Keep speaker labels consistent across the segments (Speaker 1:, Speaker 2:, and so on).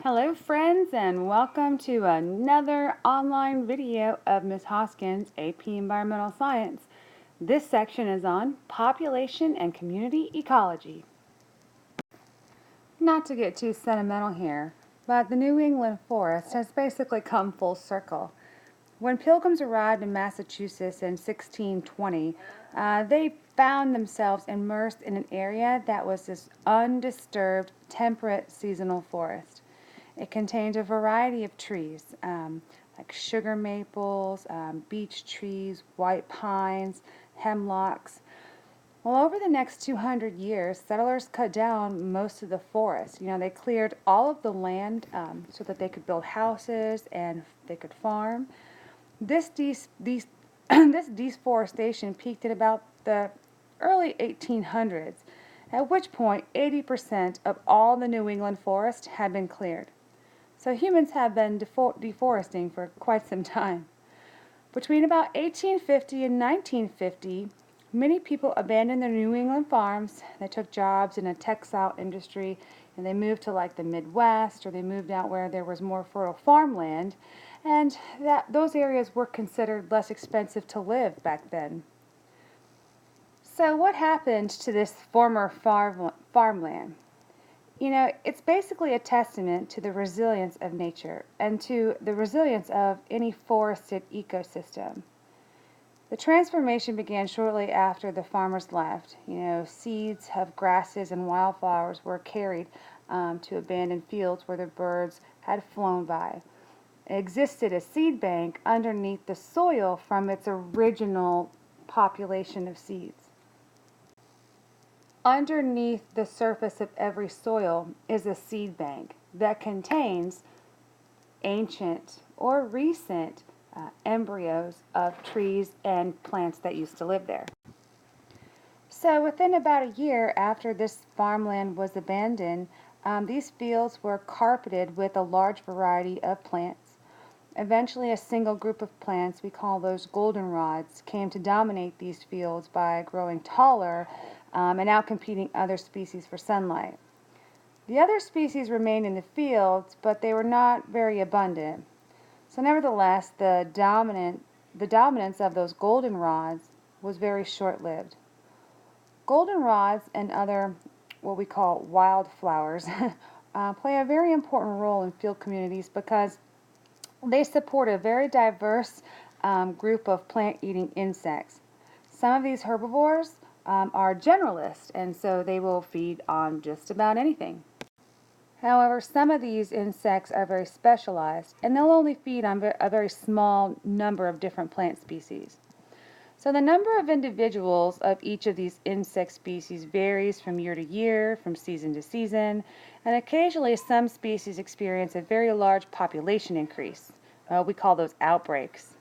Speaker 1: Hello friends and welcome to another online video of Ms. Hoskins' AP Environmental Science. This section is on population and community ecology. Not to get too sentimental here, but the New England forest has basically come full circle. When Pilgrims arrived in Massachusetts in 1620, they found themselves immersed in an area that was this undisturbed, temperate seasonal forest. It contained a variety of trees, like sugar maples, beech trees, white pines, hemlocks. Well, over the next 200 years, settlers cut down most of the forest. They cleared all of the land so that they could build houses and they could farm. This deforestation peaked at about the early 1800s, at which point 80% of all the New England forest had been cleared. So humans have been deforesting for quite some time. Between about 1850 and 1950, many people abandoned their New England farms. They took jobs in the textile industry and they moved to like the Midwest, or they moved out where there was more fertile farmland, and those areas were considered less expensive to live back then. So what happened to this former farmland? It's basically a testament to the resilience of nature and to the resilience of any forested ecosystem. The transformation began shortly after the farmers left. Seeds of grasses and wildflowers were carried to abandoned fields where the birds had flown by. It existed a seed bank underneath the soil from its original population of seeds. Underneath the surface of every soil is a seed bank that contains ancient or recent embryos of trees and plants that used to live there. So within about a year after this farmland was abandoned, these fields were carpeted with a large variety of plants. Eventually, a single group of plants, we call those goldenrods, came to dominate these fields by growing taller and outcompeting other species for sunlight. The other species remained in the fields, but they were not very abundant. So nevertheless, the dominance of those goldenrods was very short-lived. Goldenrods and other what we call wildflowers play a very important role in field communities because they support a very diverse group of plant-eating insects. Some of these herbivores are generalists, and so they will feed on just about anything. However, some of these insects are very specialized, and they'll only feed on a very small number of different plant species. So the number of individuals of each of these insect species varies from year to year, from season to season, and occasionally some species experience a very large population increase. We call those outbreaks.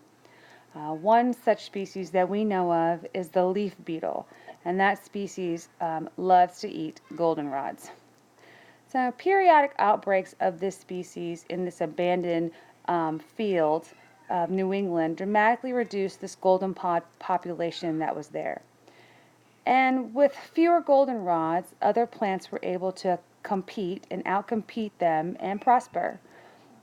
Speaker 1: One such species that we know of is the leaf beetle, and that species loves to eat goldenrods. So periodic outbreaks of this species in this abandoned field of New England dramatically reduced this goldenrod population that was there. And with fewer goldenrods, other plants were able to compete and outcompete them and prosper.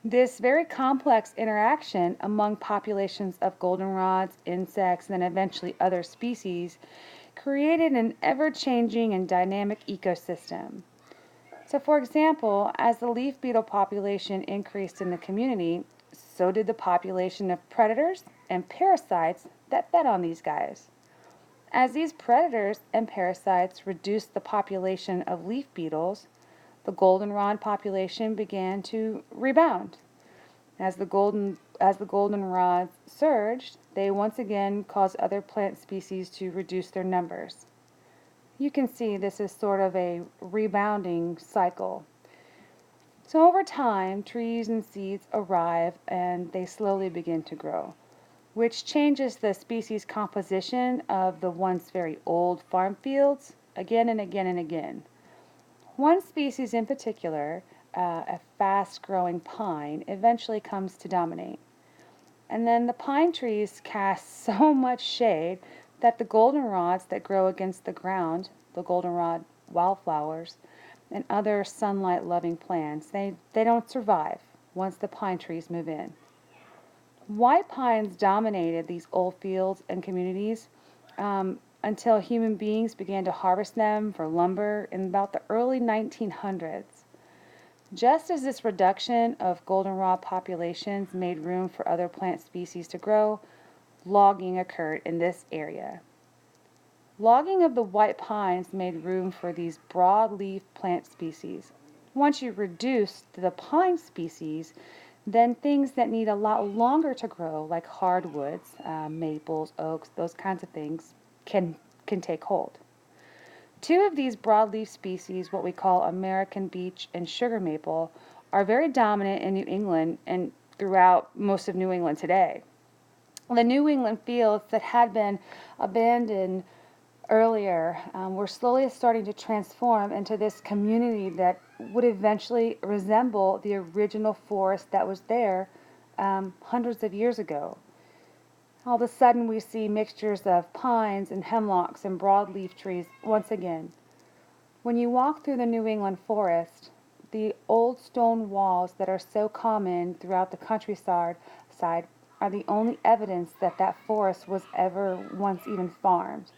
Speaker 1: This very complex interaction among populations of goldenrods, insects, and then eventually other species created an ever-changing and dynamic ecosystem. So for example, as the leaf beetle population increased in the community, so did the population of predators and parasites that fed on these guys. As these predators and parasites reduced the population of leaf beetles, the goldenrod population began to rebound. As the goldenrods surged, they once again caused other plant species to reduce their numbers. You can see this is sort of a rebounding cycle. So over time, trees and seeds arrive and they slowly begin to grow, which changes the species composition of the once very old farm fields again and again and again. One species in particular, a fast-growing pine, eventually comes to dominate. And then the pine trees cast so much shade that the goldenrods that grow against the ground, the goldenrod wildflowers, and other sunlight-loving plants. They don't survive once the pine trees move in. White pines dominated these old fields and communities until human beings began to harvest them for lumber in about the early 1900s. Just as this reduction of goldenrod populations made room for other plant species to grow, logging occurred in this area. Logging of the white pines made room for these broadleaf plant species. Once you reduce the pine species, then things that need a lot longer to grow, like hardwoods, maples, oaks, those kinds of things, can take hold. Two of these broadleaf species, what we call American beech and sugar maple, are very dominant in New England and throughout most of New England today. The New England fields that had been abandoned earlier were slowly starting to transform into this community that would eventually resemble the original forest that was there hundreds of years ago. All of a sudden we see mixtures of pines and hemlocks and broadleaf trees once again. When you walk through the New England forest, the old stone walls that are so common throughout the countryside are the only evidence that that forest was ever once even farmed.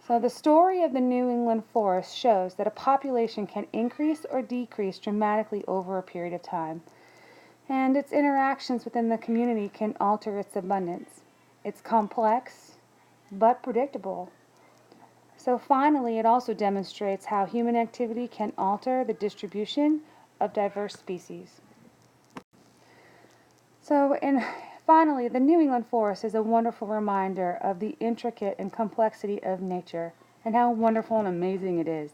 Speaker 1: So the story of the New England forest shows that a population can increase or decrease dramatically over a period of time, and its interactions within the community can alter its abundance. It's complex, but predictable. So finally, it also demonstrates how human activity can alter the distribution of diverse species. Finally, the New England forest is a wonderful reminder of the intricate and complexity of nature and how wonderful and amazing it is.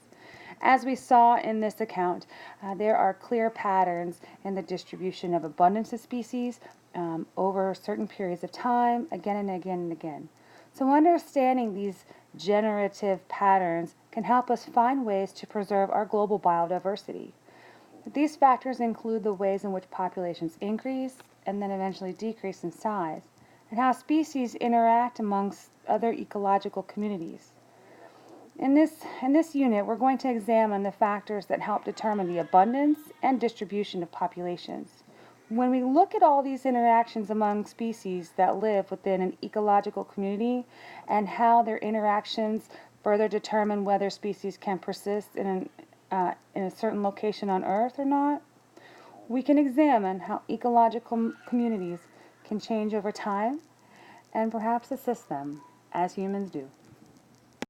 Speaker 1: As we saw in this account, there are clear patterns in the distribution of abundance of species over certain periods of time, again and again and again. So understanding these generative patterns can help us find ways to preserve our global biodiversity. These factors include the ways in which populations increase and then eventually decrease in size, and how species interact amongst other ecological communities. In this unit, we're going to examine the factors that help determine the abundance and distribution of populations. When we look at all these interactions among species that live within an ecological community and how their interactions further determine whether species can persist in a certain location on Earth or not, we can examine how ecological communities can change over time and perhaps assist them as humans do.